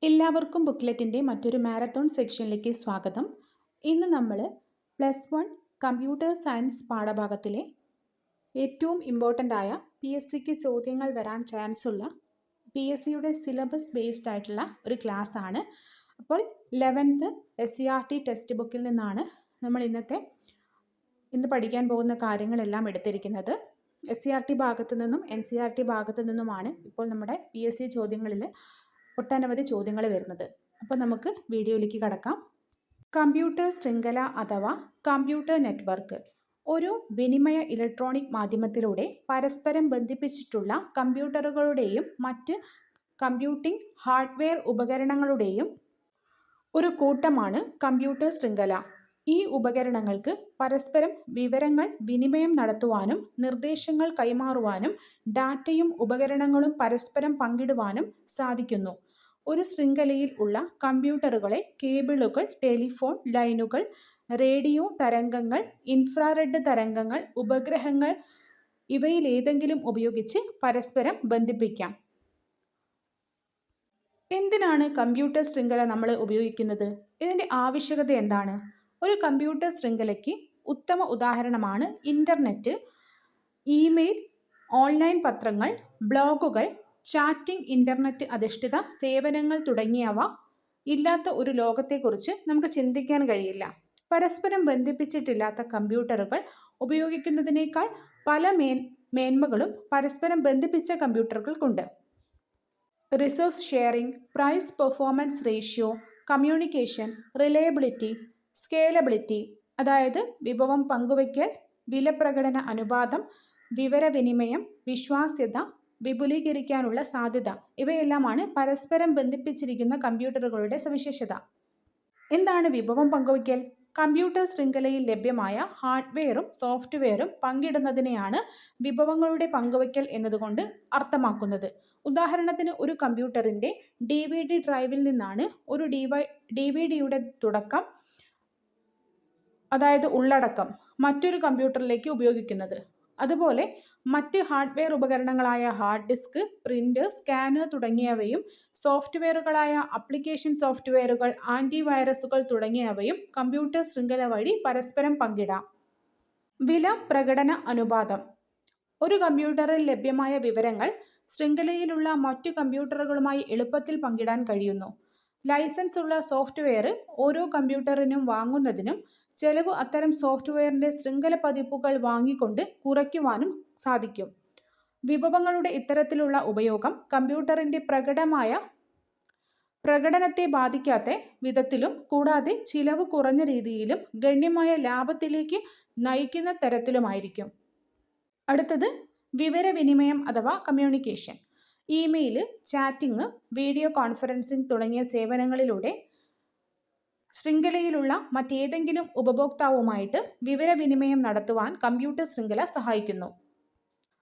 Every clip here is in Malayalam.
എല്ലാവർക്കും ബുക്ക്ലെറ്റിൻ്റെ മറ്റൊരു മാരത്തോൺ സെക്ഷനിലേക്ക് സ്വാഗതം. ഇന്ന് നമ്മൾ +1 കമ്പ്യൂട്ടർ സയൻസ് പാഠഭാഗത്തിലെ ഏറ്റവും ഇമ്പോർട്ടൻ്റ് ആയ PSCക്ക് ചോദ്യങ്ങൾ വരാൻ ചാൻസ് ഉള്ള PSCയുടെ സിലബസ് ബേസ്ഡ് ആയിട്ടുള്ള ഒരു ക്ലാസ് ആണ്. അപ്പോൾ 11th SCRT ടെക്സ്റ്റ് ബുക്കിൽ നിന്നാണ് നമ്മൾ ഇന്ന് പഠിക്കാൻ പോകുന്ന കാര്യങ്ങളെല്ലാം എടുത്തിരിക്കുന്നത്. SCRT ഭാഗത്തു നിന്നും NCERT ഭാഗത്തു നിന്നുമാണ് ഇപ്പോൾ നമ്മുടെ PSC ചോദ്യങ്ങളിൽ ഒട്ടനവധി ചോദ്യങ്ങൾ വരുന്നത്. അപ്പോൾ നമുക്ക് വീഡിയോയിലേക്ക് കടക്കാം. കമ്പ്യൂട്ടർ ശൃംഖല അഥവാ കമ്പ്യൂട്ടർ നെറ്റ്വർക്ക് ഒരു വിനിമയ ഇലക്ട്രോണിക് മാധ്യമത്തിലൂടെ പരസ്പരം ബന്ധിപ്പിച്ചിട്ടുള്ള കമ്പ്യൂട്ടറുകളുടെയും മറ്റ് കമ്പ്യൂട്ടിംഗ് ഹാർഡ്വെയർ ഉപകരണങ്ങളുടെയും ഒരു കൂട്ടമാണ് കമ്പ്യൂട്ടർ ശൃംഖല. ഈ ഉപകരണങ്ങൾക്ക് പരസ്പരം വിവരങ്ങൾ വിനിമയം നടത്തുവാനും നിർദ്ദേശങ്ങൾ കൈമാറുവാനും ഡാറ്റയും ഉപകരണങ്ങളും പരസ്പരം പങ്കിടുവാനും സാധിക്കുന്നു. ഒരു ശൃംഖലയിൽ ഉള്ള കമ്പ്യൂട്ടറുകളെ കേബിളുകൾ, ടെലിഫോൺ ലൈനുകൾ, റേഡിയോ തരംഗങ്ങൾ, ഇൻഫ്രാറെഡ് തരംഗങ്ങൾ, ഉപഗ്രഹങ്ങൾ ഇവയിലേതെങ്കിലും ഉപയോഗിച്ച് പരസ്പരം ബന്ധിപ്പിക്കാം. എന്തിനാണ് കമ്പ്യൂട്ടർ ശൃംഖല നമ്മൾ ഉപയോഗിക്കുന്നത്? ഇതിൻ്റെ ആവശ്യകത എന്താണ്? ഒരു കമ്പ്യൂട്ടർ ശൃംഖലയ്ക്ക് ഉത്തമ ഉദാഹരണമാണ് ഇൻ്റർനെറ്റ്, ഇമെയിൽ, ഓൺലൈൻ പത്രങ്ങൾ, ബ്ലോഗുകൾ, ചാറ്റിംഗ്, ഇൻ്റർനെറ്റ് അധിഷ്ഠിത സേവനങ്ങൾ തുടങ്ങിയവ ഇല്ലാത്ത ഒരു ലോകത്തെക്കുറിച്ച് നമുക്ക് ചിന്തിക്കാൻ കഴിയില്ല. പരസ്പരം ബന്ധിപ്പിച്ചിട്ടില്ലാത്ത കമ്പ്യൂട്ടറുകൾ ഉപയോഗിക്കുന്നതിനേക്കാൾ പല മേന്മകളും പരസ്പരം ബന്ധിപ്പിച്ച കമ്പ്യൂട്ടറുകൾക്കുണ്ട്. Resource sharing, price performance ratio, communication, reliability, scalability അതായത് വിഭവം പങ്കുവയ്ക്കൽ, വിലപ്രകടന അനുപാതം, വിവരവിനിമയം, വിശ്വാസ്യത, വിപുലീകരിക്കാനുള്ള സാധ്യത ഇവയെല്ലാമാണ് പരസ്പരം ബന്ധിപ്പിച്ചിരിക്കുന്ന കമ്പ്യൂട്ടറുകളുടെ സവിശേഷത. എന്താണ് വിഭവം പങ്കുവയ്ക്കൽ? കമ്പ്യൂട്ടർ ശൃംഖലയിൽ ലഭ്യമായ ഹാർഡ്വെയറും സോഫ്റ്റ്വെയറും പങ്കിടുന്നതിനെയാണ് വിഭവങ്ങളുടെ പങ്കുവയ്ക്കൽ എന്നതുകൊണ്ട് അർത്ഥമാക്കുന്നത്. ഉദാഹരണത്തിന് ഒരു കമ്പ്യൂട്ടറിൻ്റെ DVD ഡ്രൈവിൽ നിന്നാണ് ഒരു DVDയുടെ തുടക്കം അതായത് ഉള്ളടക്കം മറ്റൊരു കമ്പ്യൂട്ടറിലേക്ക് ഉപയോഗിക്കുന്നത്. അതുപോലെ മറ്റ് ഹാർഡ്വെയർ ഉപകരണങ്ങളായ ഹാർഡ് ഡിസ്ക്, പ്രിൻ്റർ, സ്കാനർ തുടങ്ങിയവയും സോഫ്റ്റ്വെയറുകളായ ആപ്ലിക്കേഷൻ സോഫ്റ്റ്വെയറുകൾ, ആൻറ്റിവൈറസുകൾ തുടങ്ങിയവയും കമ്പ്യൂട്ടർ ശൃംഖല വഴി പരസ്പരം പങ്കിടാം. വില പ്രകടന അനുപാതം. ഒരു കമ്പ്യൂട്ടറിൽ ലഭ്യമായ വിവരങ്ങൾ ശൃംഖലയിലുള്ള മറ്റു കമ്പ്യൂട്ടറുകളുമായി എളുപ്പത്തിൽ പങ്കിടാൻ കഴിയുന്നു. ലൈസൻസ് ഉള്ള സോഫ്റ്റ്വെയർ ഓരോ കമ്പ്യൂട്ടറിനും വാങ്ങുന്നതിനും ചെലവ് അത്തരം സോഫ്റ്റ്വെയറിൻ്റെ ശൃംഖല പതിപ്പുകൾ വാങ്ങിക്കൊണ്ട് കുറയ്ക്കുവാനും സാധിക്കും. വിഭവങ്ങളുടെ ഇത്തരത്തിലുള്ള ഉപയോഗം കമ്പ്യൂട്ടറിൻ്റെ പ്രകടനത്തെ ബാധിക്കാത്ത വിധത്തിലും കൂടാതെ ചിലവ് കുറഞ്ഞ രീതിയിലും ഗണ്യമായ ലാഭത്തിലേക്ക് നയിക്കുന്ന തരത്തിലുമായിരിക്കും. അടുത്തത് വിവരവിനിമയം അഥവാ communication. Email, chatting, video conferencing തുടങ്ങിയ സേവനങ്ങളിലൂടെ ശൃംഖലയിലുള്ള മറ്റേതെങ്കിലും ഉപഭോക്താവുമായിട്ട് വിവരവിനിമയം നടത്തുവാൻ കമ്പ്യൂട്ടർ ശൃംഖല സഹായിക്കുന്നു.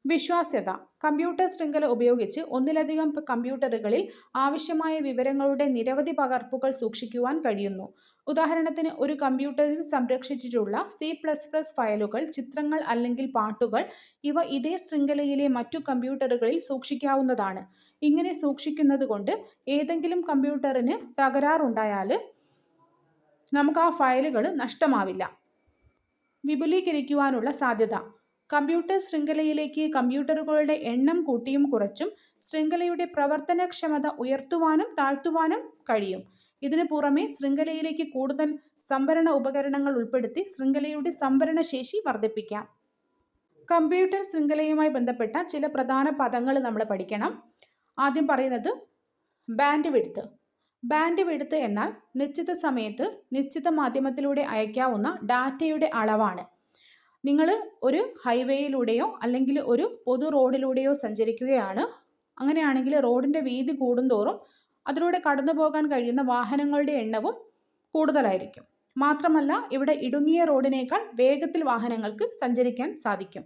വിശ്വാസ്യത. കമ്പ്യൂട്ടർ ശൃംഖല ഉപയോഗിച്ച് ഒന്നിലധികം കമ്പ്യൂട്ടറുകളിൽ ആവശ്യമായ വിവരങ്ങളുടെ നിരവധി പകർപ്പുകൾ സൂക്ഷിക്കുവാൻ കഴിയുന്നു. ഉദാഹരണത്തിന് ഒരു കമ്പ്യൂട്ടറിൽ സംരക്ഷിച്ചിട്ടുള്ള C++ ഫയലുകൾ, ചിത്രങ്ങൾ അല്ലെങ്കിൽ പാട്ടുകൾ ഇവ ഇതേ ശൃംഖലയിലെ മറ്റു കമ്പ്യൂട്ടറുകളിൽ സൂക്ഷിക്കാവുന്നതാണ്. ഇങ്ങനെ സൂക്ഷിക്കുന്നത് കൊണ്ട് ഏതെങ്കിലും കമ്പ്യൂട്ടറിന് തകരാറുണ്ടായാൽ നമുക്ക് ആ ഫയലുകൾ നഷ്ടമാവില്ല. വിപുലീകരിക്കുവാനുള്ള സാധ്യത. കമ്പ്യൂട്ടർ ശൃംഖലയിലേക്ക് കമ്പ്യൂട്ടറുകളുടെ എണ്ണം കൂട്ടിയും കുറച്ചും ശൃംഖലയുടെ പ്രവർത്തനക്ഷമത ഉയർത്തുവാനും താഴ്ത്തുവാനും കഴിയും. ഇതിനു പുറമെ ശൃംഖലയിലേക്ക് കൂടുതൽ സംഭരണ ഉപകരണങ്ങൾ ഉൾപ്പെടുത്തി ശൃംഖലയുടെ സംഭരണ ശേഷി വർദ്ധിപ്പിക്കാം. കമ്പ്യൂട്ടർ ശൃംഖലയുമായി ബന്ധപ്പെട്ട ചില പ്രധാന പദങ്ങൾ നമ്മൾ പഠിക്കണം. ആദ്യം പറയുന്നത് ബാൻഡ് വിഡ്ത്ത്. ബാൻഡ് വിഡ്ത്ത് എന്നാൽ നിശ്ചിത സമയത്ത് നിശ്ചിത മാധ്യമത്തിലൂടെ അയക്കാവുന്ന ഡാറ്റയുടെ അളവാണ്. നിങ്ങൾ ഒരു ഹൈവേയിലൂടെയോ അല്ലെങ്കിൽ ഒരു പൊതു റോഡിലൂടെയോ സഞ്ചരിക്കുകയാണ്. അങ്ങനെയാണെങ്കിൽ റോഡിൻ്റെ വീതി കൂടുന്തോറും അതിലൂടെ കടന്നു പോകാൻ കഴിയുന്ന വാഹനങ്ങളുടെ എണ്ണവും കൂടുതലായിരിക്കും. മാത്രമല്ല ഇവിടെ ഇടുങ്ങിയ റോഡിനേക്കാൾ വേഗത്തിൽ വാഹനങ്ങൾക്ക് സഞ്ചരിക്കാൻ സാധിക്കും.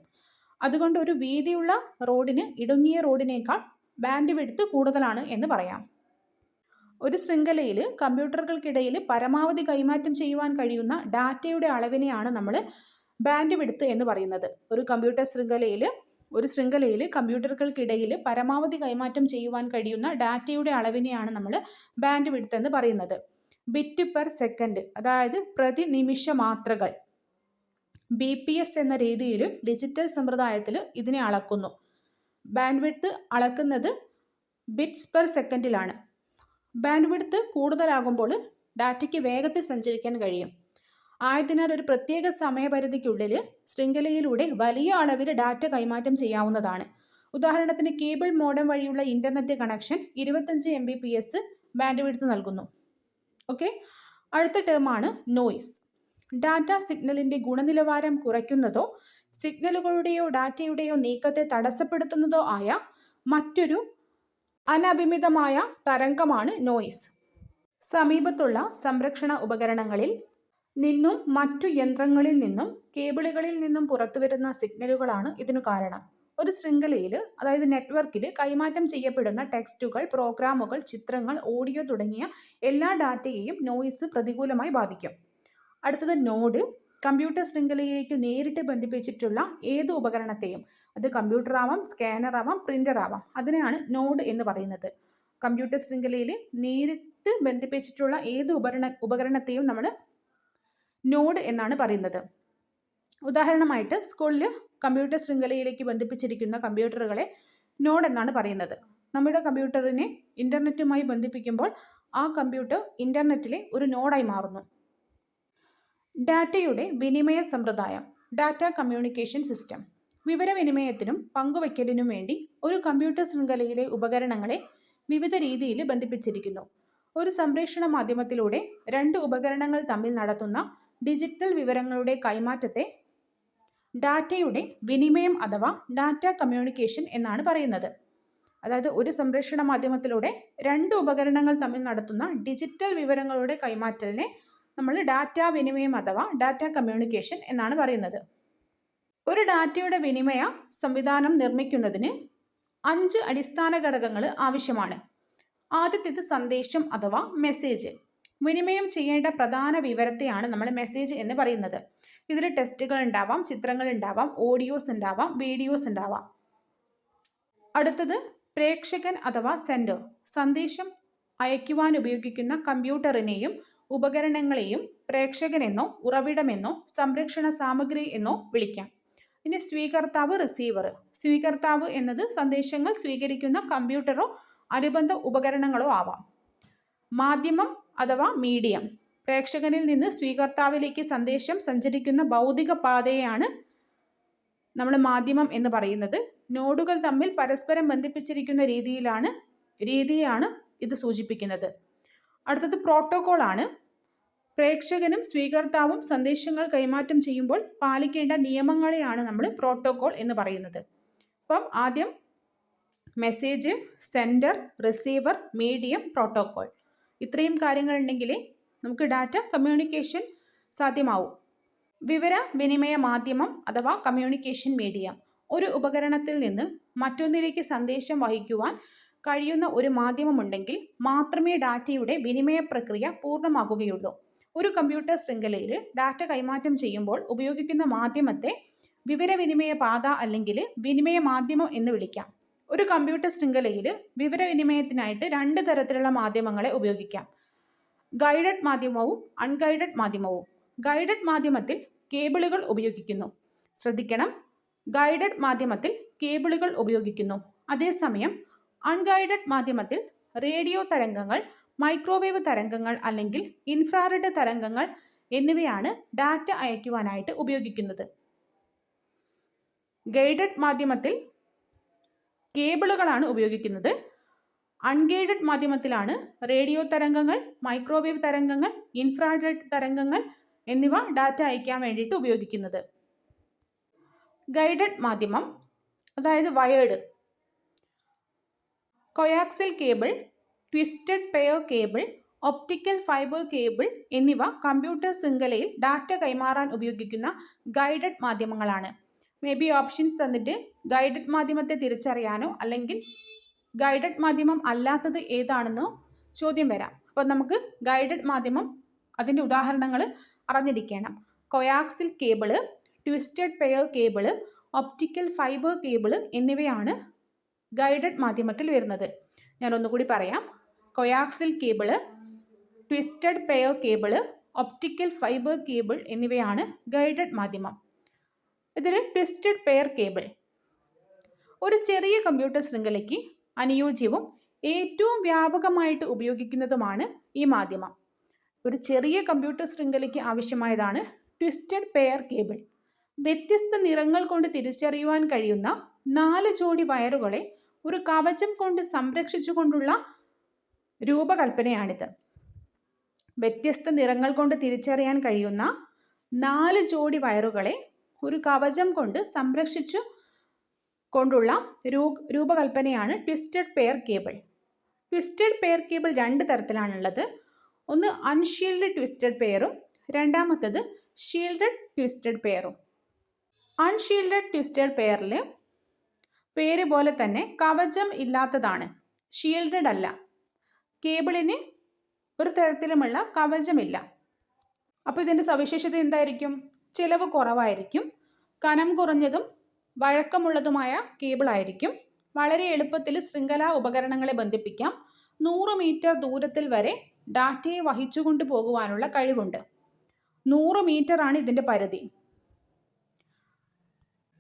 അതുകൊണ്ട് ഒരു വീതിയുള്ള റോഡിന് ഇടുങ്ങിയ റോഡിനേക്കാൾ ബാൻഡ് വിഡ്ത്ത് കൂടുതലാണ് എന്ന് പറയാം. ഒരു ശൃംഖലയിൽ കമ്പ്യൂട്ടറുകൾക്കിടയിൽ പരമാവധി കൈമാറ്റം ചെയ്യുവാൻ കഴിയുന്ന ഡാറ്റയുടെ അളവിനെയാണ് നമ്മൾ ബാൻഡ് വിഡ്ത്ത് എന്ന് പറയുന്നത്. ഒരു കമ്പ്യൂട്ടർ ശൃംഖലയിൽ ഒരു ശൃംഖലയിൽ കമ്പ്യൂട്ടറുകൾക്കിടയിൽ പരമാവധി കൈമാറ്റം ചെയ്യുവാൻ കഴിയുന്ന ഡാറ്റയുടെ അളവിനെയാണ് നമ്മൾ ബാൻഡ് വിഡ്ത്ത് എന്ന് പറയുന്നത്. ബിറ്റ് പെർ സെക്കൻഡ്, അതായത് പ്രതി നിമിഷ മാത്രകൾ, BPS എന്ന രീതിയിലും ഡിജിറ്റൽ സമ്പ്രദായത്തിൽ ഇതിനെ അളക്കുന്നു. ബാൻഡ് വിഡ്ത്ത് അളക്കുന്നത് ബിറ്റ്സ് പെർ സെക്കൻഡിലാണ്. ബാൻഡ് വിഡ്ത്ത് കൂടുതലാകുമ്പോൾ ഡാറ്റയ്ക്ക് വേഗത്തിൽ സഞ്ചരിക്കാൻ കഴിയും. ആയതിനാൽ ഒരു പ്രത്യേക സമയപരിധിക്കുള്ളിൽ ശൃംഖലയിലൂടെ വലിയ അളവിൽ ഡാറ്റ കൈമാറ്റം ചെയ്യാവുന്നതാണ്. ഉദാഹരണത്തിന് കേബിൾ മോഡം വഴിയുള്ള internet connection 25 Mbps band width നൽകുന്നു. ഓക്കെ, അടുത്ത ടേമാണ് നോയ്സ്. ഡാറ്റ സിഗ്നലിന്റെ ഗുണനിലവാരം കുറയ്ക്കുന്നതോ സിഗ്നലുകളുടെയോ ഡാറ്റയുടെയോ നീക്കത്തെ തടസ്സപ്പെടുത്തുന്നതോ ആയ മറ്റൊരു അനഭിമിതമായ തരംഗമാണ് നോയ്സ്. സമീപത്തുള്ള സംരക്ഷണ ഉപകരണങ്ങളിൽ നിന്നും മറ്റു യന്ത്രങ്ങളിൽ നിന്നും കേബിളുകളിൽ നിന്നും പുറത്തുവരുന്ന സിഗ്നലുകളാണ് ഇതിനു കാരണം. ഒരു ശൃംഖലയിൽ, അതായത് നെറ്റ്വർക്കിൽ കൈമാറ്റം ചെയ്യപ്പെടുന്ന ടെക്സ്റ്റുകൾ, പ്രോഗ്രാമുകൾ, ചിത്രങ്ങൾ, ഓഡിയോ തുടങ്ങിയ എല്ലാ ഡാറ്റയെയും നോയ്സ് പ്രതികൂലമായി ബാധിക്കും. അടുത്തത് നോഡ്. കമ്പ്യൂട്ടർ ശൃംഖലയിലേക്ക് നേരിട്ട് ബന്ധിപ്പിച്ചിട്ടുള്ള ഏത് ഉപകരണത്തെയും, അത് കമ്പ്യൂട്ടർ ആവാം, സ്കാനർ ആവാം, പ്രിന്റർ ആവാം, അതിനെയാണ് നോഡ് എന്ന് പറയുന്നത്. കമ്പ്യൂട്ടർ ശൃംഖലയിൽ നേരിട്ട് ബന്ധിപ്പിച്ചിട്ടുള്ള ഏത് ഉപകരണത്തെയും നമ്മൾ നോഡ് എന്നാണ് പറയുന്നത്. ഉദാഹരണമായിട്ട് സ്കൂളിൽ കമ്പ്യൂട്ടർ ശൃംഖലയിലേക്ക് ബന്ധിപ്പിച്ചിരിക്കുന്ന കമ്പ്യൂട്ടറുകളെ നോഡ് എന്നാണ് പറയുന്നത്. നമ്മുടെ കമ്പ്യൂട്ടറിനെ ഇന്റർനെറ്റുമായി ബന്ധിപ്പിക്കുമ്പോൾ ആ കമ്പ്യൂട്ടർ ഇന്റർനെറ്റിലെ ഒരു നോഡായി മാറുന്നു. ഡാറ്റയുടെ വിനിമയ സമ്പ്രദായം, ഡാറ്റ കമ്മ്യൂണിക്കേഷൻ സിസ്റ്റം. വിവരവിനിമയത്തിനും പങ്കുവയ്ക്കലിനും വേണ്ടി ഒരു കമ്പ്യൂട്ടർ ശൃംഖലയിലെ ഉപകരണങ്ങളെ വിവിധ രീതിയിൽ ബന്ധിപ്പിച്ചിരിക്കുന്നു. ഒരു സംപ്രേഷണ മാധ്യമത്തിലൂടെ രണ്ട് ഉപകരണങ്ങൾ തമ്മിൽ നടത്തുന്ന ഡിജിറ്റൽ വിവരങ്ങളുടെ കൈമാറ്റത്തെ ഡാറ്റയുടെ വിനിമയം അഥവാ ഡാറ്റ കമ്മ്യൂണിക്കേഷൻ എന്നാണ് പറയുന്നത്. അതായത് ഒരു സംപ്രേഷണ മാധ്യമത്തിലൂടെ രണ്ട് ഉപകരണങ്ങൾ തമ്മിൽ നടത്തുന്ന ഡിജിറ്റൽ വിവരങ്ങളുടെ കൈമാറ്റലിനെ നമ്മൾ ഡാറ്റ വിനിമയം അഥവാ ഡാറ്റ കമ്മ്യൂണിക്കേഷൻ എന്നാണ് പറയുന്നത്. ഒരു ഡാറ്റയുടെ വിനിമയ സംവിധാനം നിർമ്മിക്കുന്നതിന് 5 അടിസ്ഥാന ഘടകങ്ങൾ ആവശ്യമാണ്. ആദ്യത്തേത് സന്ദേശം അഥവാ മെസ്സേജ്. വിനിമയം ചെയ്യേണ്ട പ്രധാന വിവരത്തെയാണ് നമ്മൾ മെസ്സേജ് എന്ന് പറയുന്നത്. ഇതിൽ ടെക്സ്റ്റുകൾ ഉണ്ടാവാം, ചിത്രങ്ങൾ ഉണ്ടാവാം, ഓഡിയോസ് ഉണ്ടാവാം, വീഡിയോസ് ഉണ്ടാവാം. അടുത്തത് പ്രേക്ഷകൻ അഥവാ സെൻഡർ. സന്ദേശം അയക്കുവാൻ ഉപയോഗിക്കുന്ന കമ്പ്യൂട്ടറിനെയും ഉപകരണങ്ങളെയും പ്രേക്ഷകനെന്നോ ഉറവിടമെന്നോ സംരക്ഷണ സാമഗ്രി എന്നോ വിളിക്കാം. ഇനി സ്വീകർത്താവ്, റിസീവർ. സ്വീകർത്താവ് എന്നത് സന്ദേശങ്ങൾ സ്വീകരിക്കുന്ന കമ്പ്യൂട്ടറോ അനുബന്ധ ഉപകരണങ്ങളോ ആവാം. മാധ്യമം അഥവാ മീഡിയം. പ്രേക്ഷകനിൽ നിന്ന് സ്വീകർത്താവിലേക്ക് സന്ദേശം സഞ്ചരിക്കുന്ന ഭൗതിക പാതയെയാണ് നമ്മൾ മാധ്യമം എന്ന് പറയുന്നത്. നോഡുകൾ തമ്മിൽ പരസ്പരം ബന്ധിപ്പിച്ചിരിക്കുന്ന രീതിയാണ് ഇത് സൂചിപ്പിക്കുന്നത്. അടുത്തത് പ്രോട്ടോകോൾ ആണ്. പ്രേക്ഷകനും സ്വീകർത്താവും സന്ദേശങ്ങൾ കൈമാറ്റം ചെയ്യുമ്പോൾ പാലിക്കേണ്ട നിയമങ്ങളെയാണ് നമ്മൾ പ്രോട്ടോകോൾ എന്ന് പറയുന്നത്. അപ്പം ആദ്യം message, sender, receiver, medium, protocol. ഇത്രയും കാര്യങ്ങൾ ഉണ്ടെങ്കിലേ നമുക്ക് ഡാറ്റ കമ്മ്യൂണിക്കേഷൻ സാധ്യമാവും. വിവര വിനിമയ മാധ്യമം അഥവാ കമ്മ്യൂണിക്കേഷൻ മീഡിയം. ഒരു ഉപകരണത്തിൽ നിന്ന് മറ്റൊന്നിലേക്ക് സന്ദേശം വഹിക്കുവാൻ കഴിയുന്ന ഒരു മാധ്യമമുണ്ടെങ്കിൽ മാത്രമേ ഡാറ്റയുടെ വിനിമയ പ്രക്രിയ പൂർണ്ണമാകുകയുള്ളൂ. ഒരു കമ്പ്യൂട്ടർ ശൃംഖലയിൽ ഡാറ്റ കൈമാറ്റം ചെയ്യുമ്പോൾ ഉപയോഗിക്കുന്ന മാധ്യമത്തെ വിവരവിനിമയ പാത അല്ലെങ്കിൽ വിനിമയ മാധ്യമം എന്ന് വിളിക്കാം. ഒരു കമ്പ്യൂട്ടർ ശൃംഖലയിൽ വിവരവിനിമയത്തിനായിട്ട് 2 തരത്തിലുള്ള മാധ്യമങ്ങളെ ഉപയോഗിക്കാം. ഗൈഡഡ് മാധ്യമവും അൺഗൈഡഡ് മാധ്യമവും. ഗൈഡഡ് മാധ്യമത്തിൽ കേബിളുകൾ ഉപയോഗിക്കുന്നു. ശ്രദ്ധിക്കണം, ഗൈഡഡ് മാധ്യമത്തിൽ കേബിളുകൾ ഉപയോഗിക്കുന്നു. അതേസമയം അൺഗൈഡഡ് മാധ്യമത്തിൽ റേഡിയോ തരംഗങ്ങൾ, മൈക്രോവേവ് തരംഗങ്ങൾ അല്ലെങ്കിൽ ഇൻഫ്രാറെഡ് തരംഗങ്ങൾ എന്നിവയാണ് ഡാറ്റ അയക്കുവാനായിട്ട് ഉപയോഗിക്കുന്നത്. ഗൈഡഡ് മാധ്യമത്തിൽ കേബിളുകളാണ് ഉപയോഗിക്കുന്നത്. അൺഗൈഡഡ് മാധ്യമത്തിലാണ് റേഡിയോ തരംഗങ്ങൾ, മൈക്രോവേവ് തരംഗങ്ങൾ, ഇൻഫ്രാറെഡ് തരംഗങ്ങൾ എന്നിവ ഡാറ്റ അയക്കാൻ വേണ്ടിയിട്ട് ഉപയോഗിക്കുന്നത്. ഗൈഡഡ് മാധ്യമം, അതായത് wired, coaxial cable, twisted pair cable, optical fibre cable എന്നിവ കമ്പ്യൂട്ടർ ശൃംഖലയിൽ ഡാറ്റ കൈമാറാൻ ഉപയോഗിക്കുന്ന ഗൈഡഡ് മാധ്യമങ്ങളാണ്. മേ ബി ഓപ്ഷൻസ് തന്നിട്ട് ഗൈഡഡ് മാധ്യമത്തെ തിരിച്ചറിയാനോ അല്ലെങ്കിൽ ഗൈഡഡ് മാധ്യമം അല്ലാത്തത് ഏതാണെന്നോ ചോദ്യം വരാം. അപ്പോൾ നമുക്ക് ഗൈഡഡ് മാധ്യമം അതിൻ്റെ ഉദാഹരണങ്ങൾ അറിഞ്ഞിരിക്കണം. Coaxial cable, twisted pair cable, optical fibre cable എന്നിവയാണ് ഗൈഡഡ് മാധ്യമത്തിൽ വരുന്നത്. ഞാൻ ഒന്നുകൂടി പറയാം. Coaxial cable, twisted pair cable, optical fibre cable എന്നിവയാണ് ഗൈഡഡ് മാധ്യമം. ഇതിൽ ട്വിസ്റ്റഡ് പെയർ കേബിൾ ഒരു ചെറിയ കമ്പ്യൂട്ടർ ശൃംഖലയ്ക്ക് അനുയോജ്യവും ഏറ്റവും വ്യാപകമായിട്ട് ഉപയോഗിക്കുന്നതുമാണ് ഈ മാധ്യമം. ഒരു ചെറിയ കമ്പ്യൂട്ടർ ശൃംഖലയ്ക്ക് ആവശ്യമായതാണ് ട്വിസ്റ്റഡ് പെയർ കേബിൾ. വ്യത്യസ്ത നിറങ്ങൾ കൊണ്ട് തിരിച്ചറിയുവാൻ കഴിയുന്ന 4 ജോഡി വയറുകളെ ഒരു കവചം കൊണ്ട് സംരക്ഷിച്ചുകൊണ്ടുള്ള രൂപകൽപ്പനയാണിത്. വ്യത്യസ്ത നിറങ്ങൾ കൊണ്ട് തിരിച്ചറിയാൻ കഴിയുന്ന 4 ജോഡി വയറുകളെ ഒരു കവചം കൊണ്ട് സംരക്ഷിച്ചു കൊണ്ടുള്ള രൂപകൽപ്പനയാണ് twisted pair cable. Twisted pair cable 2 തരത്തിലാണുള്ളത്. ഒന്ന് അൺഷീൽഡ് ട്വിസ്റ്റഡ് പെയറും രണ്ടാമത്തത് ഷീൽഡഡ് ട്വിസ്റ്റഡ് പെയറും. അൺഷീൽഡഡ് ട്വിസ്റ്റഡ് പെയറിൽ പേര് പോലെ തന്നെ കവചം ഇല്ലാത്തതാണ്, ഷീൽഡഡ് അല്ല. കേബിളിന് ഒരു തരത്തിലുമുള്ള കവചമില്ല. അപ്പോൾ ഇതിൻ്റെ സവിശേഷത എന്തായിരിക്കും? ചിലവ് കുറവായിരിക്കും, കനം കുറഞ്ഞതും വഴക്കമുള്ളതുമായ കേബിൾ ആയിരിക്കും. വളരെ എളുപ്പത്തിൽ ശൃംഖലാ ഉപകരണങ്ങളെ ബന്ധിപ്പിക്കാം. 100 മീറ്റർ ദൂരത്തിൽ വരെ ഡാറ്റയെ വഹിച്ചുകൊണ്ട് പോകുവാനുള്ള കഴിവുണ്ട്. 100 മീറ്റർ ആണ് ഇതിൻ്റെ പരിധി.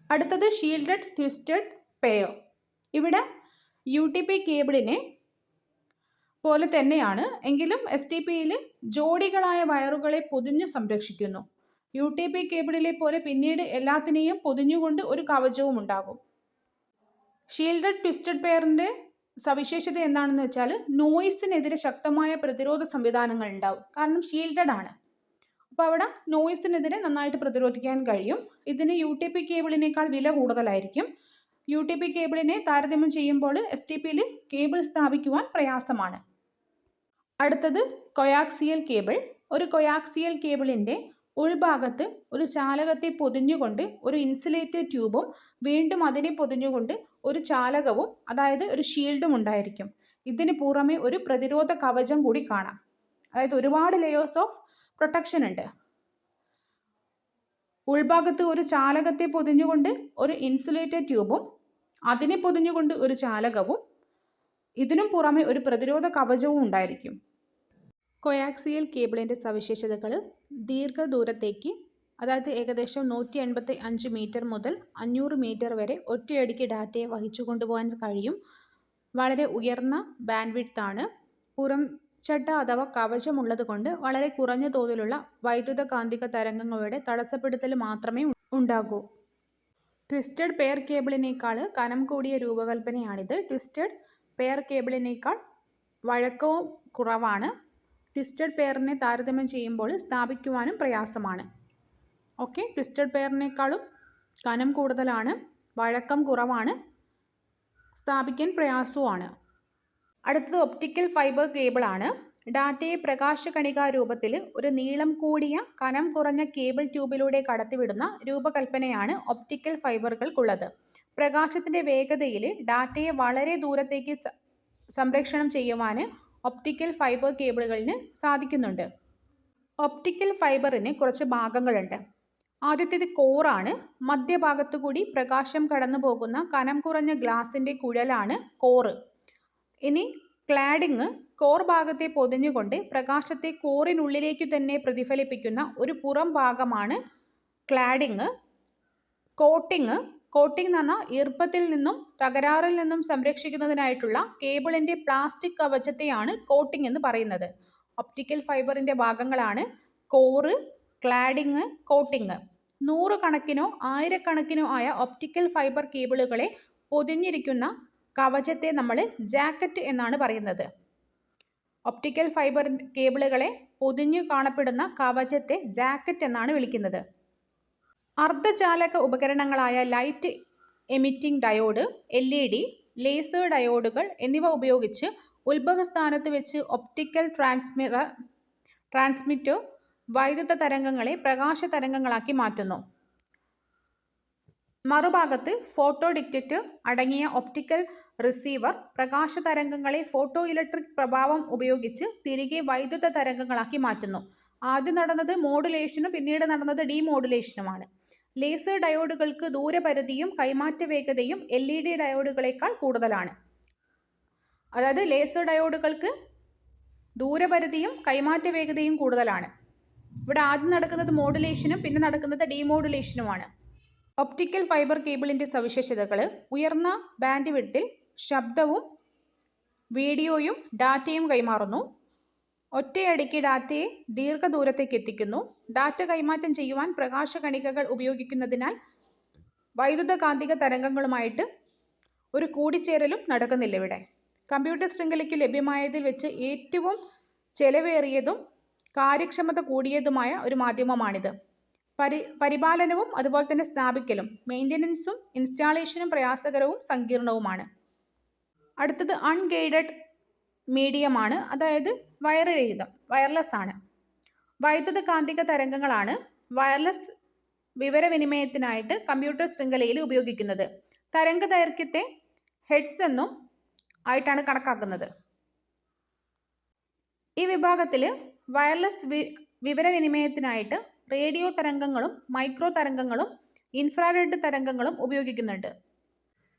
അടുത്തത് ഷീൽഡഡ് ട്വിസ്റ്റഡ് പെയർ. ഇവിടെ UTP കേബിളിനെ പോലെ തന്നെയാണ്, എങ്കിലും STPയിൽ ജോഡികളായ വയറുകളെ പൊതിഞ്ഞു സംരക്ഷിക്കുന്നു. UTP കേബിളിലെ പോലെ പിന്നീട് എല്ലാത്തിനെയും പൊതിഞ്ഞുകൊണ്ട് ഒരു കവചവും ഉണ്ടാകും. ഷീൽഡഡ് ട്വിസ്റ്റഡ് പെയറിൻ്റെ സവിശേഷത എന്താണെന്ന് വെച്ചാൽ നോയ്സിനെതിരെ ശക്തമായ പ്രതിരോധ സംവിധാനങ്ങൾ ഉണ്ടാവും. കാരണം ഷീൽഡഡ് ആണ്. അപ്പോൾ അവിടെ നോയ്സിനെതിരെ നന്നായിട്ട് പ്രതിരോധിക്കാൻ കഴിയും. ഇതിന് UTP കേബിളിനേക്കാൾ വില കൂടുതലായിരിക്കും. UTP കേബിളിനെ താരതമ്യം ചെയ്യുമ്പോൾ STPയിൽ കേബിൾ സ്ഥാപിക്കുവാൻ പ്രയാസമാണ്. അടുത്തത് കൊയാക്സിയൽ കേബിൾ. ഒരു കൊയാക്സിയൽ കേബിളിൻ്റെ ഉൾഭാഗത്ത് ഒരു ചാലകത്തെ പൊതിഞ്ഞുകൊണ്ട് ഒരു ഇൻസുലേറ്റഡ് ട്യൂബും വീണ്ടും അതിനെ പൊതിഞ്ഞുകൊണ്ട് ഒരു ചാലകവും, അതായത് ഒരു ഷീൽഡും ഉണ്ടായിരിക്കും. ഇതിന് പുറമെ ഒരു പ്രതിരോധ കവചം കൂടി കാണാം. അതായത് ഒരുപാട് ലെയേഴ്സ് ഓഫ് പ്രൊട്ടക്ഷൻ ഉണ്ട്. ഉൾഭാഗത്ത് ഒരു ചാലകത്തെ പൊതിഞ്ഞുകൊണ്ട് ഒരു ഇൻസുലേറ്റഡ് ട്യൂബും അതിനെ പൊതിഞ്ഞുകൊണ്ട് ഒരു ചാലകവും, ഇതിനും പുറമെ ഒരു പ്രതിരോധ കവചവും ഉണ്ടായിരിക്കും. കൊയാക്സിയൽ കേബിളിൻ്റെ സവിശേഷതകൾ ദീർഘദൂരത്തേക്ക്, അതായത് ഏകദേശം 185 മീറ്റർ മുതൽ 500 മീറ്റർ വരെ ഒറ്റയടിക്ക് ഡാറ്റയെ വഹിച്ചു കൊണ്ടുപോകാൻ കഴിയും. വളരെ ഉയർന്ന ബാൻഡ്വിഡ്ത്താണ്. പുറം ചട്ട അഥവാ കവചമുള്ളത് കൊണ്ട് വളരെ കുറഞ്ഞ തോതിലുള്ള വൈദ്യുത കാന്തിക തരംഗങ്ങളുടെ തടസ്സപ്പെടുത്തൽ മാത്രമേ ഉണ്ടാകൂ. ട്വിസ്റ്റഡ് പെയർ കേബിളിനേക്കാൾ കനം കൂടിയ രൂപകൽപ്പനയാണിത്. ട്വിസ്റ്റഡ് പെയർ കേബിളിനേക്കാൾ വഴക്കവും കുറവാണ്. ട്വിസ്റ്റഡ് പെയറിനെ താരതമ്യം ചെയ്യുമ്പോൾ സ്ഥാപിക്കുവാനും പ്രയാസമാണ്. ഓക്കെ, ട്വിസ്റ്റഡ് പെയറിനേക്കാളും കനം കൂടുതലാണ്, വഴക്കം കുറവാണ്, സ്ഥാപിക്കാൻ പ്രയാസവുമാണ്. അടുത്തത് ഒപ്റ്റിക്കൽ ഫൈബർ കേബിളാണ്. ഡാറ്റയെ പ്രകാശകണികാ രൂപത്തിൽ ഒരു നീളം കൂടിയ കനം കുറഞ്ഞ കേബിൾ ട്യൂബിലൂടെ കടത്തിവിടുന്ന രൂപകൽപ്പനയാണ് ഒപ്റ്റിക്കൽ ഫൈബറുകൾക്കുള്ളത്. പ്രകാശത്തിൻ്റെ വേഗതയിൽ ഡാറ്റയെ വളരെ ദൂരത്തേക്ക് സംപ്രേഷണം ചെയ്യുവാൻ ഒപ്റ്റിക്കൽ ഫൈബർ കേബിളുകളിന് സാധിക്കുന്നുണ്ട്. ഒപ്റ്റിക്കൽ ഫൈബറിന് കുറച്ച് ഭാഗങ്ങളുണ്ട്. ആദ്യത്തേത് കോറാണ്. മധ്യഭാഗത്തു കൂടി പ്രകാശം കടന്നു പോകുന്ന കനം കുറഞ്ഞ ഗ്ലാസിൻ്റെ കുഴലാണ് കോറ്. ഇനി ക്ലാഡിങ്. കോർ ഭാഗത്തെ പൊതിഞ്ഞുകൊണ്ട് പ്രകാശത്തെ കോറിനുള്ളിലേക്ക് തന്നെ പ്രതിഫലിപ്പിക്കുന്ന ഒരു പുറം ഭാഗമാണ് ക്ലാഡിങ്. കോട്ടിങ്. കോട്ടിംഗ് എന്ന് പറഞ്ഞാൽ ഈർപ്പത്തിൽ നിന്നും തകരാറിൽ നിന്നും സംരക്ഷിക്കുന്നതിനായിട്ടുള്ള കേബിളിൻ്റെ പ്ലാസ്റ്റിക് കവചത്തെയാണ് കോട്ടിംഗ് എന്ന് പറയുന്നത്. ഒപ്റ്റിക്കൽ ഫൈബറിൻ്റെ ഭാഗങ്ങളാണ് കോറ്, ക്ലാഡിങ്, കോട്ടിംഗ്. 100 കണക്കിനോ 1000 കണക്കിനോ ആയ ഒപ്റ്റിക്കൽ ഫൈബർ കേബിളുകളെ പൊതിഞ്ഞിരിക്കുന്ന കവചത്തെ നമ്മൾ ജാക്കറ്റ് എന്നാണ് പറയുന്നത്. ഒപ്റ്റിക്കൽ ഫൈബർ കേബിളുകളെ പൊതിഞ്ഞു കാണപ്പെടുന്ന കവചത്തെ ജാക്കറ്റ് എന്നാണ് വിളിക്കുന്നത്. അർദ്ധചാലക ഉപകരണങ്ങളായ light emitting diode, LED, laser ഡയോഡുകൾ എന്നിവ ഉപയോഗിച്ച് ഉത്ഭവസ്ഥാനത്ത് വെച്ച് ഒപ്റ്റിക്കൽ ട്രാൻസ്മിറ്റർ വൈദ്യുത തരംഗങ്ങളെ പ്രകാശ തരംഗങ്ങളാക്കി മാറ്റുന്നു. മറുഭാഗത്ത് ഫോട്ടോ ഡിറ്റക്ടർ അടങ്ങിയ ഒപ്റ്റിക്കൽ റിസീവർ പ്രകാശ തരംഗങ്ങളെ ഫോട്ടോ ഇലക്ട്രിക് പ്രഭാവം ഉപയോഗിച്ച് തിരികെ വൈദ്യുത തരംഗങ്ങളാക്കി മാറ്റുന്നു. ആദ്യം നടന്നത് മോഡുലേഷനും പിന്നീട് നടന്നത് ഡീമോഡുലേഷനുമാണ്. ലേസർ ഡയോഡുകൾക്ക് ദൂരപരിധിയും കൈമാറ്റ വേഗതയും LED ഡയോഡുകളേക്കാൾ കൂടുതലാണ്. അതായത് ലേസർ ഡയോഡുകൾക്ക് ദൂരപരിധിയും കൈമാറ്റ വേഗതയും കൂടുതലാണ്. ഇവിടെ ആദ്യം നടക്കുന്നത് മോഡുലേഷനും പിന്നെ നടക്കുന്നത് ഡീമോഡുലേഷനുമാണ്. ഒപ്റ്റിക്കൽ ഫൈബർ കേബിളിൻ്റെ സവിശേഷതകൾ: ഉയർന്ന ബാൻഡ് വിഡ്ത്തിൽ ശബ്ദവും വീഡിയോയും ഡാറ്റയും കൈമാറുന്നു. ഒറ്റയടിക്ക് ഡാറ്റയെ ദീർഘദൂരത്തേക്ക് എത്തിക്കുന്നു. ഡാറ്റ കൈമാറ്റം ചെയ്യുവാൻ പ്രകാശകണികകൾ ഉപയോഗിക്കുന്നതിനാൽ വൈദ്യുതകാന്തിക തരംഗങ്ങളുമായിട്ട് ഒരു കൂടിച്ചേരലും നടക്കുന്നില്ല ഇവിടെ. കമ്പ്യൂട്ടർ ശൃംഖലയ്ക്ക് ലഭ്യമായതിൽ വെച്ച് ഏറ്റവും ചെലവേറിയതും കാര്യക്ഷമത കൂടിയതുമായ ഒരു മാധ്യമമാണിത്. പരിപാലനവും അതുപോലെ തന്നെ സ്ഥാപിക്കലും മെയിൻ്റനൻസും ഇൻസ്റ്റാളേഷനും പ്രയാസകരവും സങ്കീർണവുമാണ്. അടുത്തത് അൺഗൈഡഡ് മീഡിയമാണ്, അതായത് വയർലെസ് ആണ്. വൈദ്യുത കാന്തിക തരംഗങ്ങളാണ് വയർലെസ് വിവരവിനിമയത്തിനായിട്ട് കമ്പ്യൂട്ടർ ശൃംഖലയിൽ ഉപയോഗിക്കുന്നത്. തരംഗ ദൈർഘ്യത്തെ ഹെഡ്സ് എന്നും ആയിട്ടാണ് കണക്കാക്കുന്നത്. ഈ വിഭാഗത്തിൽ വയർലെസ് വിവരവിനിമയത്തിനായിട്ട് റേഡിയോ തരംഗങ്ങളും മൈക്രോ തരംഗങ്ങളും ഇൻഫ്രാറെഡ് തരംഗങ്ങളും ഉപയോഗിക്കുന്നുണ്ട്.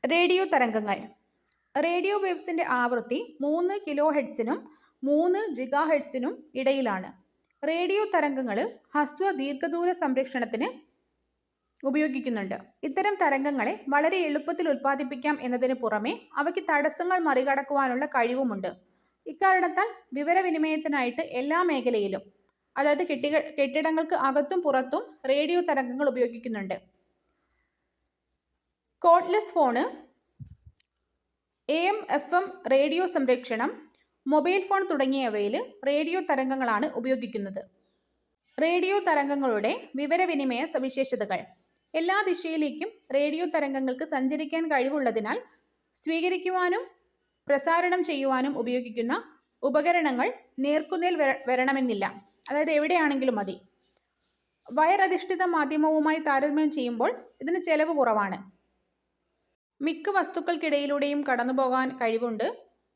റേഡിയോ തരംഗങ്ങൾ. റേഡിയോ വേവ്സിൻ്റെ ആവൃത്തി 3 കിലോ ഹെഡ്സിനും 3 ജിഗാ ഹെഡ്സിനും ഇടയിലാണ്. റേഡിയോ തരംഗങ്ങൾ ഹ്രസ്വ ദീർഘദൂര സംപ്രേഷണത്തിന് ഉപയോഗിക്കുന്നുണ്ട്. ഇത്തരം തരംഗങ്ങളെ വളരെ എളുപ്പത്തിൽ ഉൽപ്പാദിപ്പിക്കാം എന്നതിന് പുറമെ അവയ്ക്ക് തടസ്സങ്ങൾ മറികടക്കുവാനുള്ള കഴിവുമുണ്ട്. ഇക്കാരണത്താൽ വിവരവിനിമയത്തിനായിട്ട് എല്ലാ മേഖലയിലും, അതായത് കെട്ടിടങ്ങൾക്ക് അകത്തും പുറത്തും റേഡിയോ തരംഗങ്ങൾ ഉപയോഗിക്കുന്നുണ്ട്. Cordless phone, AM FM radio സംപ്രേക്ഷണം, മൊബൈൽ ഫോൺ തുടങ്ങിയവയിൽ റേഡിയോ തരംഗങ്ങളാണ് ഉപയോഗിക്കുന്നത്. റേഡിയോ തരംഗങ്ങളുടെ വിവരവിനിമയ സവിശേഷതകൾ. എല്ലാ ദിശയിലേക്കും റേഡിയോ തരംഗങ്ങൾക്ക് സഞ്ചരിക്കാൻ കഴിവുള്ളതിനാൽ സ്വീകരിക്കുവാനും പ്രസാരണം ചെയ്യുവാനും ഉപയോഗിക്കുന്ന ഉപകരണങ്ങൾ നേർക്കുനേർ വരണമെന്നില്ല, അതായത് എവിടെയാണെങ്കിലും മതി. വയർ അധിഷ്ഠിത മാധ്യമവുമായി താരതമ്യം ചെയ്യുമ്പോൾ ഇതിന് ചെലവ് കുറവാണ്. മിക്ക വസ്തുക്കൾക്കിടയിലൂടെയും കടന്നുപോകാൻ കഴിവുണ്ട്.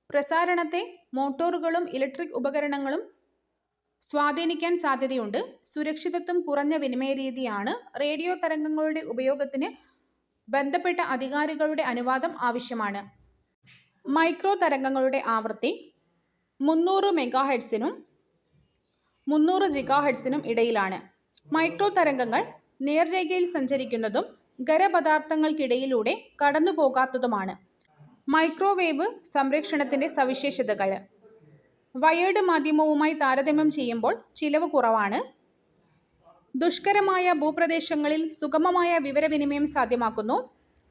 പ്രസാരണത്തെ മോട്ടോറുകളും ഇലക്ട്രിക് ഉപകരണങ്ങളും സ്വാധീനിക്കാൻ സാധ്യതയുണ്ട്. സുരക്ഷിതത്വം കുറഞ്ഞ വിനിമയ രീതിയാണ്. റേഡിയോ തരംഗങ്ങളുടെ ഉപയോഗത്തിന് ബന്ധപ്പെട്ട അധികാരികളുടെ അനുവാദം ആവശ്യമാണ്. മൈക്രോ തരംഗങ്ങളുടെ ആവൃത്തി 300 മെഗാഹെഡ്സിനും 300 ജിഗാഹെഡ്സിനും ഇടയിലാണ്. മൈക്രോ തരംഗങ്ങൾ നേർരേഖയിൽ സഞ്ചരിക്കുന്നതും ഖരപദാർത്ഥങ്ങൾക്കിടയിലൂടെ കടന്നുപോകാത്തതുമാണ്. മൈക്രോവേവ് സംപ്രേഷണത്തിൻ്റെ സവിശേഷതകൾ. വയേർഡ് മാധ്യമവുമായി താരതമ്യം ചെയ്യുമ്പോൾ ചിലവ് കുറവാണ്. ദുഷ്കരമായ ഭൂപ്രദേശങ്ങളിൽ സുഗമമായ വിവരവിനിമയം സാധ്യമാക്കുന്നു.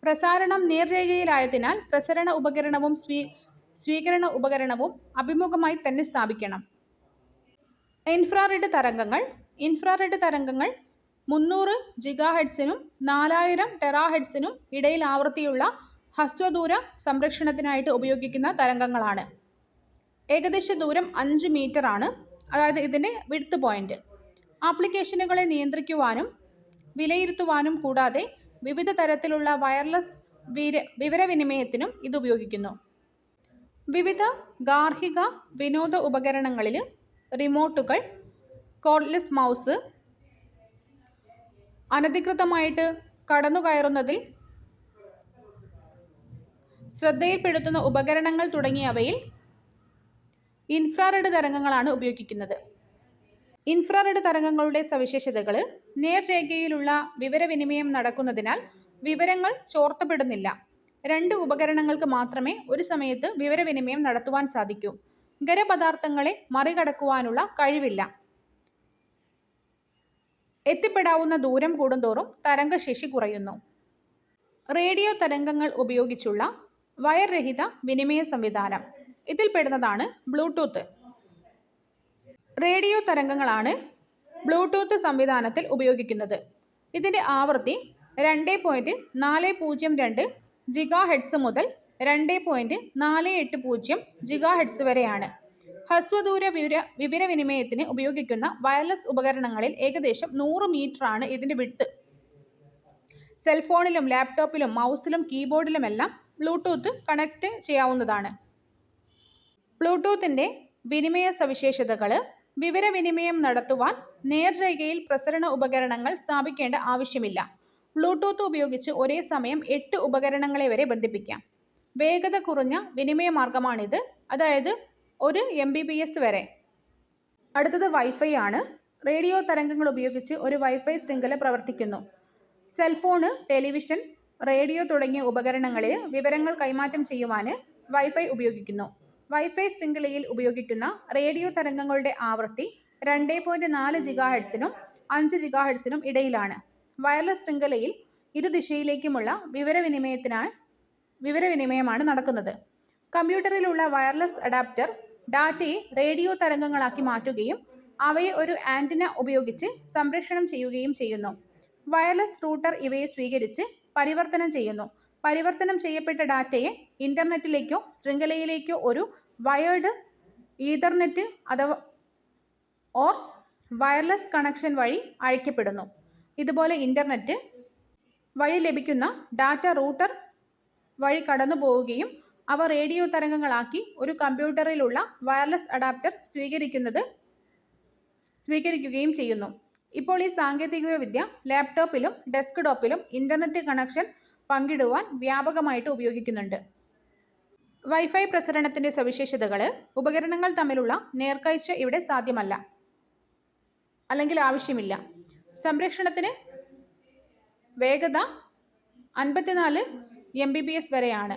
പ്രസാരണം നേർരേഖയിലായതിനാൽ പ്രസരണ ഉപകരണവും സ്വീകരണ ഉപകരണവും അഭിമുഖമായി തന്നെ സ്ഥാപിക്കണം. ഇൻഫ്രാറെഡ് തരംഗങ്ങൾ. ഇൻഫ്രാറെഡ് തരംഗങ്ങൾ 300 ജിഗാഹെഡ്സിനും 4000 ടെറാഹെഡ്സിനും ഇടയിൽ ആവൃത്തിയുള്ള ഹ്രസ്വദൂര സംപ്രേഷണത്തിനായിട്ട് ഉപയോഗിക്കുന്ന തരംഗങ്ങളാണ്. ഏകദേശ ദൂരം 5 മീറ്റർ ആണ്, അതായത് ഇതിൻ്റെ വിഡ്ത്ത് പോയിന്റ്. ആപ്ലിക്കേഷനുകളെ നിയന്ത്രിക്കുവാനും വിലയിരുത്തുവാനും കൂടാതെ വിവിധ തരത്തിലുള്ള വയർലെസ് വിവരവിനിമയത്തിനും ഇത് ഉപയോഗിക്കുന്നു. വിവിധ ഗാർഹിക വിനോദ ഉപകരണങ്ങളിൽ റിമോട്ടുകൾ, കോർഡ്ലെസ് മൗസ്, അനധികൃതമായിട്ട് കടന്നുകയറുന്നതിൽ ശ്രദ്ധയിൽപ്പെടുത്തുന്ന ഉപകരണങ്ങൾ തുടങ്ങിയവയിൽ ഇൻഫ്രാറെഡ് തരംഗങ്ങളാണ് ഉപയോഗിക്കുന്നത്. ഇൻഫ്രാറെഡ് തരംഗങ്ങളുടെ സവിശേഷതകൾ. നേർരേഖയിലുള്ള വിവരവിനിമയം നടക്കുന്നതിനാൽ വിവരങ്ങൾ ചോർത്തപ്പെടുന്നില്ല. 2 ഉപകരണങ്ങൾക്ക് മാത്രമേ ഒരു സമയത്ത് വിവരവിനിമയം നടത്തുവാൻ സാധിക്കൂ. ഖരപദാർത്ഥങ്ങളെ മറികടക്കുവാനുള്ള കഴിവില്ല. എത്തിപ്പെടാവുന്ന ദൂരം കൂടുന്തോറും തരംഗശേഷി കുറയുന്നു. റേഡിയോ തരംഗങ്ങൾ ഉപയോഗിച്ചുള്ള വയർരഹിത വിനിമയ സംവിധാനം. ഇതിൽപ്പെടുന്നതാണ് ബ്ലൂടൂത്ത്. റേഡിയോ തരംഗങ്ങളാണ് ബ്ലൂടൂത്ത് സംവിധാനത്തിൽ ഉപയോഗിക്കുന്നത്. ഇതിൻ്റെ ആവൃത്തി 2.402 ജിഗാഹെഡ്സ് മുതൽ 2.480 ജിഗാഹെഡ്സ് വരെയാണ്. ഹ്രസ്വദൂര വിവരവിനിമയത്തിന് ഉപയോഗിക്കുന്ന വയർലെസ് ഉപകരണങ്ങളിൽ ഏകദേശം 100 മീറ്ററാണ് ഇതിൻ്റെ വിഡ്ത്ത്. സെൽഫോണിലും ലാപ്ടോപ്പിലും മൗസിലും കീബോർഡിലുമെല്ലാം ബ്ലൂടൂത്ത് കണക്ട് ചെയ്യാവുന്നതാണ്. ബ്ലൂടൂത്തിൻ്റെ വിനിമയ സവിശേഷതകൾ. വിവരവിനിമയം നടത്തുവാൻ നേർരേഖയിൽ പ്രസരണ ഉപകരണങ്ങൾ സ്ഥാപിക്കേണ്ട ആവശ്യമില്ല. ബ്ലൂടൂത്ത് ഉപയോഗിച്ച് ഒരേ സമയം 8 ഉപകരണങ്ങളെ വരെ ബന്ധിപ്പിക്കാം. വേഗത കുറഞ്ഞ വിനിമയ മാർഗമാണിത്, അതായത് 1 Mbps വരെ. അടുത്തത് വൈഫൈ ആണ്. റേഡിയോ തരംഗങ്ങൾ ഉപയോഗിച്ച് ഒരു വൈഫൈ ശൃംഖല പ്രവർത്തിക്കുന്നു. സെൽഫോണ്, ടെലിവിഷൻ, റേഡിയോ തുടങ്ങിയ ഉപകരണങ്ങളിൽ വിവരങ്ങൾ കൈമാറ്റം ചെയ്യുവാൻ വൈഫൈ ഉപയോഗിക്കുന്നു. വൈഫൈ ശൃംഖലയിൽ ഉപയോഗിക്കുന്ന റേഡിയോ തരംഗങ്ങളുടെ ആവൃത്തി 2.4 GHz-നും 5 GHz-നും ഇടയിലാണ്. വയർലെസ് ശൃംഖലയിൽ ഇരുദിശയിലേക്കുമുള്ള വിവരവിനിമയമാണ് നടക്കുന്നത്. കമ്പ്യൂട്ടറിലുള്ള വയർലെസ് അഡാപ്റ്റർ ഡാറ്റയെ റേഡിയോ തരംഗങ്ങളാക്കി മാറ്റുകയും അവയെ ഒരു ആന്റിന ഉപയോഗിച്ച് സംപ്രേഷണം ചെയ്യുകയും ചെയ്യുന്നു. വയർലെസ് റൂട്ടർ ഇവയെ സ്വീകരിച്ച് പരിവർത്തനം ചെയ്യുന്നു. പരിവർത്തനം ചെയ്യപ്പെട്ട ഡാറ്റയെ ഇന്റർനെറ്റിലേക്കോ ശൃംഖലയിലേക്കോ ഒരു വയേർഡ് ഈഥർനെറ്റ് അഥവാ വയർലെസ് കണക്ഷൻ വഴി അയക്കപ്പെടുന്നു. ഇതുപോലെ ഇന്റർനെറ്റ് വഴി ലഭിക്കുന്ന ഡാറ്റ റൂട്ടർ വഴി കടന്നു പോവുകയും അവ റേഡിയോ തരംഗങ്ങളാക്കി ഒരു കമ്പ്യൂട്ടറിലുള്ള വയർലെസ് അഡാപ്റ്റർ സ്വീകരിക്കുകയും ചെയ്യുന്നു. ഇപ്പോൾ ഈ സാങ്കേതികവിദ്യ ലാപ്ടോപ്പിലും ഡെസ്ക്ടോപ്പിലും ഇന്റർനെറ്റ് കണക്ഷൻ പങ്കിടുവാൻ വ്യാപകമായിട്ട് ഉപയോഗിക്കുന്നുണ്ട്. വൈഫൈ പ്രസരണത്തിന്റെ സവിശേഷതകൾ: ഉപകരണങ്ങൾ തമ്മിലുള്ള നേർക്കാഴ്ച ഇവിടെ സാധ്യമല്ല അല്ലെങ്കിൽ ആവശ്യമില്ല. സംപ്രേഷണത്തിന് വേഗത 54 Mbps വരെയാണ്.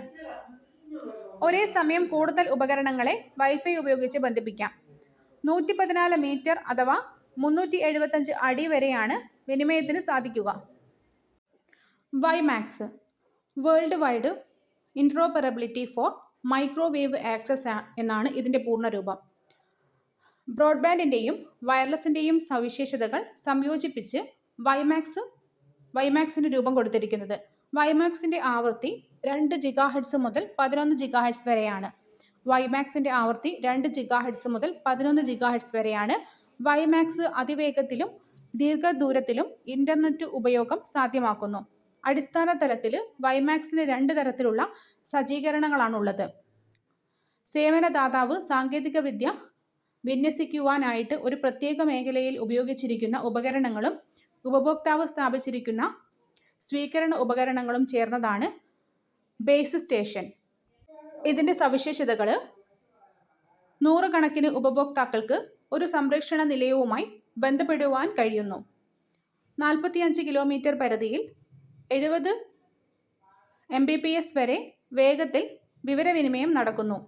ഒരേ സമയം കൂടുതൽ ഉപകരണങ്ങളെ വൈഫൈ ഉപയോഗിച്ച് ബന്ധിപ്പിക്കാം. 114 മീറ്റർ അഥവാ 375 അടി വരെയാണ് വിനിമയത്തിന് സാധിക്കുക. WiMAX, world wide interoperability for microwave access എന്നാണ് ഇതിൻ്റെ പൂർണ്ണരൂപം. ബ്രോഡ്ബാൻഡിൻ്റെയും വയർലെസ്സിൻ്റെയും സവിശേഷതകൾ സംയോജിപ്പിച്ച് വൈമാക്സിന് രൂപം കൊടുത്തിരിക്കുന്നത്. വൈമാക്സിൻ്റെ ആവൃത്തി 2 GHz മുതൽ 11 GHz വരെയാണ്. വൈമാക്സിൻ്റെ ആവൃത്തി 2 GHz മുതൽ 11 GHz വരെയാണ്. വൈമാക്സ് അതിവേഗത്തിലും ദീർഘദൂരത്തിലും ഇന്റർനെറ്റ് ഉപയോഗം സാധ്യമാക്കുന്നു. അടിസ്ഥാന തലത്തിൽ വൈമാക്സിന് 2 തരത്തിലുള്ള സജ്ജീകരണങ്ങളാണുള്ളത്. സേവനദാതാവ് സാങ്കേതികവിദ്യ വിന്യസിക്കുവാനായിട്ട് ഒരു പ്രത്യേക മേഖലയിൽ ഉപയോഗിച്ചിരിക്കുന്ന ഉപകരണങ്ങളും ഉപഭോക്താവ് സ്ഥാപിച്ചിരിക്കുന്ന സ്വീകരണ ഉപകരണങ്ങളും ചേർന്നതാണ് ബേസ് സ്റ്റേഷൻ. ഇതിൻ്റെ സവിശേഷതകൾ: 100 കണക്കിന് ഉപഭോക്താക്കൾക്ക് ഒരു സംപ്രേഷണ നിലയവുമായി ബന്ധപ്പെടുവാൻ കഴിയുന്നു. 45 കിലോമീറ്റർ പരിധിയിൽ 70 Mbps വരെ വേഗത്തിൽ വിവരവിനിമയം നടക്കുന്നു.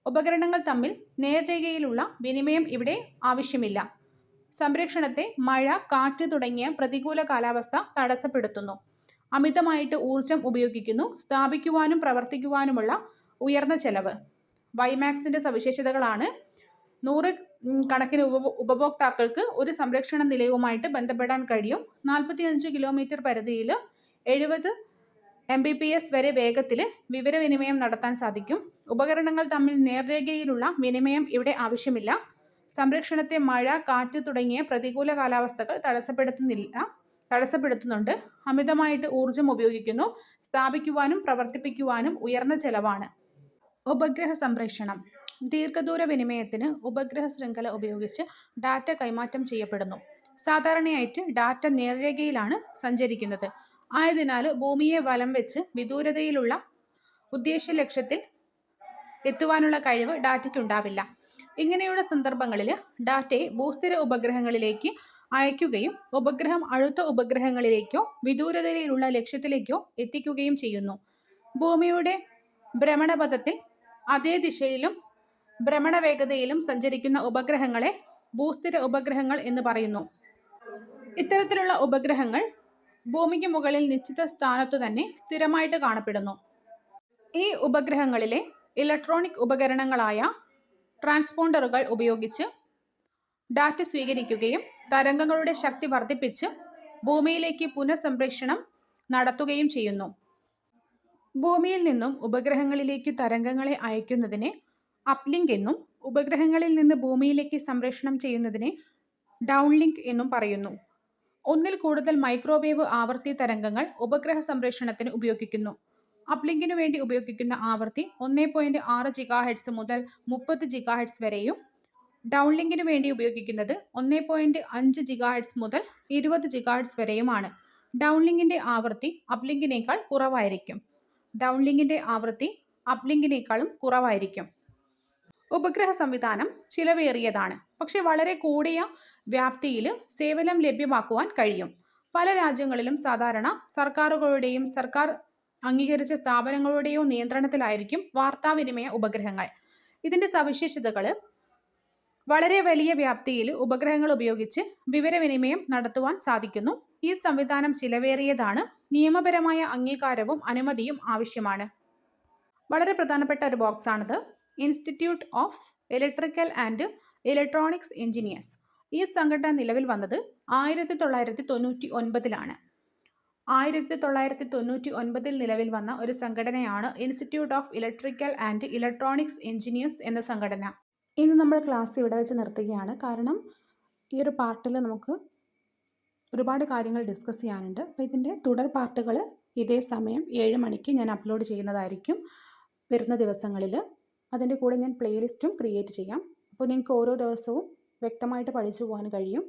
ഉപകരണങ്ങൾ തമ്മിൽ നേർരേഖയിലുള്ള വിനിമയം ഇവിടെ ആവശ്യമില്ല. സംപ്രേഷണത്തെ മഴ, കാറ്റ് തുടങ്ങിയ പ്രതികൂല കാലാവസ്ഥ തടസ്സപ്പെടുത്തുന്നു. അമിതമായിട്ട് ഊർജം ഉപയോഗിക്കുന്നു. സ്ഥാപിക്കുവാനും പ്രവർത്തിക്കുവാനുമുള്ള ഉയർന്ന ചെലവ്. വൈമാക്സിൻ്റെ സവിശേഷതകളാണ്: 100 കണക്കിന് ഉപഭോക്താക്കൾക്ക് ഒരു സംരക്ഷണ നിലയവുമായിട്ട് ബന്ധപ്പെടാൻ കഴിയും. 45 കിലോമീറ്റർ പരിധിയിൽ 70 Mbps വരെ വേഗത്തിൽ വിവരവിനിമയം നടത്താൻ സാധിക്കും. ഉപകരണങ്ങൾ തമ്മിൽ നേർരേഖയിലുള്ള വിനിമയം ഇവിടെ ആവശ്യമില്ല. സംരക്ഷണത്തെ മഴ, കാറ്റ് തുടങ്ങിയ പ്രതികൂല കാലാവസ്ഥകൾ തടസ്സപ്പെടുത്തുന്നുണ്ട്. അമിതമായിട്ട് ഊർജം ഉപയോഗിക്കുന്നു. സ്ഥാപിക്കുവാനും പ്രവർത്തിപ്പിക്കുവാനും ഉയർന്ന ചെലവാണ്. ഉപഗ്രഹ സംപ്രേഷണം. ദീർഘദൂര വിനിമയത്തിന് ഉപഗ്രഹ ശൃംഖല ഉപയോഗിച്ച് ഡാറ്റ കൈമാറ്റം ചെയ്യപ്പെടുന്നു. സാധാരണയായിട്ട് ഡാറ്റ നേർരേഖയിലാണ് സഞ്ചരിക്കുന്നത്. ആയതിനാൽ ഭൂമിയെ വലം വെച്ച് വിദൂരതയിലുള്ള ഉദ്ദേശ്യ ലക്ഷ്യത്തിൽ എത്തുവാനുള്ള കഴിവ് ഡാറ്റയ്ക്കുണ്ടാവില്ല. ഇങ്ങനെയുള്ള സന്ദർഭങ്ങളിൽ ഡാറ്റയെ ഭൂസ്ഥിര ഉപഗ്രഹങ്ങളിലേക്ക് അയക്കുകയും ഉപഗ്രഹം അടുത്ത ഉപഗ്രഹങ്ങളിലേക്കോ വിദൂരതയിലുള്ള ലക്ഷ്യത്തിലേക്കോ എത്തിക്കുകയും ചെയ്യുന്നു. ഭൂമിയുടെ ഭ്രമണപഥത്തിൽ അതേ ദിശയിലും ഭ്രമണവേഗതയിലും സഞ്ചരിക്കുന്ന ഉപഗ്രഹങ്ങളെ ഭൂസ്ഥിര ഉപഗ്രഹങ്ങൾ എന്ന് പറയുന്നു. ഇത്തരത്തിലുള്ള ഉപഗ്രഹങ്ങൾ ഭൂമിക്ക് മുകളിൽ നിശ്ചിത സ്ഥാനത്തു തന്നെ സ്ഥിരമായിട്ട് കാണപ്പെടുന്നു. ഈ ഉപഗ്രഹങ്ങളിലെ ഇലക്ട്രോണിക് ഉപകരണങ്ങളായ ട്രാൻസ്പോണ്ടറുകൾ ഉപയോഗിച്ച് ഡാറ്റ സ്വീകരിക്കുകയും തരംഗങ്ങളുടെ ശക്തി വർദ്ധിപ്പിച്ച് ഭൂമിയിലേക്ക് പുനഃസംപ്രേഷണം നടത്തുകയും ചെയ്യുന്നു. ഭൂമിയിൽ നിന്നും ഉപഗ്രഹങ്ങളിലേക്ക് തരംഗങ്ങളെ അയക്കുന്നതിനെ അപ്ലിങ്ക് എന്നും ഉപഗ്രഹങ്ങളിൽ നിന്ന് ഭൂമിയിലേക്ക് സംപ്രേഷണം ചെയ്യുന്നതിനെ ഡൗൺലിങ്ക് എന്നും പറയുന്നു. ഒന്നിൽ കൂടുതൽ മൈക്രോവേവ് ആവൃത്തി തരംഗങ്ങൾ ഉപഗ്രഹ സംപ്രേഷണത്തിന് ഉപയോഗിക്കുന്നു. അപ്ലിങ്കിനു വേണ്ടി ഉപയോഗിക്കുന്ന ആവൃത്തി 1.6 GHz മുതൽ 30 GHz വരെയും ഡൗൺലിങ്കിനു വേണ്ടി ഉപയോഗിക്കുന്നത് 1.5 GHz മുതൽ 20 GHz വരെയുമാണ്. ഡൗൺലിങ്കിൻ്റെ ആവൃത്തി അപ്ലിങ്കിനേക്കാൾ കുറവായിരിക്കും. ഡൗൺലിങ്കിൻ്റെ ആവൃത്തി അപ്ലിങ്കിനേക്കാളും കുറവായിരിക്കും. ഉപഗ്രഹ സംവിധാനം ചിലവേറിയതാണ്, പക്ഷെ വളരെ കൂടിയ വ്യാപ്തിയിൽ സേവനം ലഭ്യമാക്കുവാൻ കഴിയും. പല രാജ്യങ്ങളിലും സാധാരണ സർക്കാരുകളുടെയും സർക്കാർ അംഗീകരിച്ച സ്ഥാപനങ്ങളുടെയോ നിയന്ത്രണത്തിലായിരിക്കും വാർത്താവിനിമയ ഉപഗ്രഹങ്ങൾ. ഇതിൻ്റെ സവിശേഷതകൾ: വളരെ വലിയ വ്യാപ്തിയിൽ ഉപഗ്രഹങ്ങൾ ഉപയോഗിച്ച് വിവരവിനിമയം നടത്തുവാൻ സാധിക്കുന്നു. ഈ സംവിധാനം ചിലവേറിയതാണ്. നിയമപരമായ അംഗീകാരവും അനുമതിയും ആവശ്യമാണ്. വളരെ പ്രധാനപ്പെട്ട ഒരു ബോക്സാണിത്. Institute of electrical and electronics engineers. ഈ സംഘടന നിലവിൽ വന്നത് 1999 1999 നിലവിൽ വന്ന ഒരു സംഘടനയാണ് institute of electrical and electronics engineers എന്ന സംഘടന. ഇന്ന് നമ്മൾ ക്ലാസ് ഇവിടെ വെച്ച് നിർത്തുകയാണ്. കാരണം ഈ ഒരു പാർട്ടിൽ നമുക്ക് ഒരുപാട് കാര്യങ്ങൾ ഡിസ്കസ് ചെയ്യാനുണ്ട്. അപ്പോൾ ഇതിൻ്റെ തുടർ പാർട്ടുകൾ ഇതേ സമയം 7 മണിക്ക് ഞാൻ അപ്ലോഡ് ചെയ്യുന്നതായിരിക്കും വരുന്ന ദിവസങ്ങളിൽ. അതിൻ്റെ കൂടെ ഞാൻ പ്ലേലിസ്റ്റും ക്രിയേറ്റ് ചെയ്യാം. അപ്പോൾ നിങ്ങൾക്ക് ഓരോ ദിവസവും വ്യക്തമായിട്ട് പഠിച്ചു പോകാൻ കഴിയും.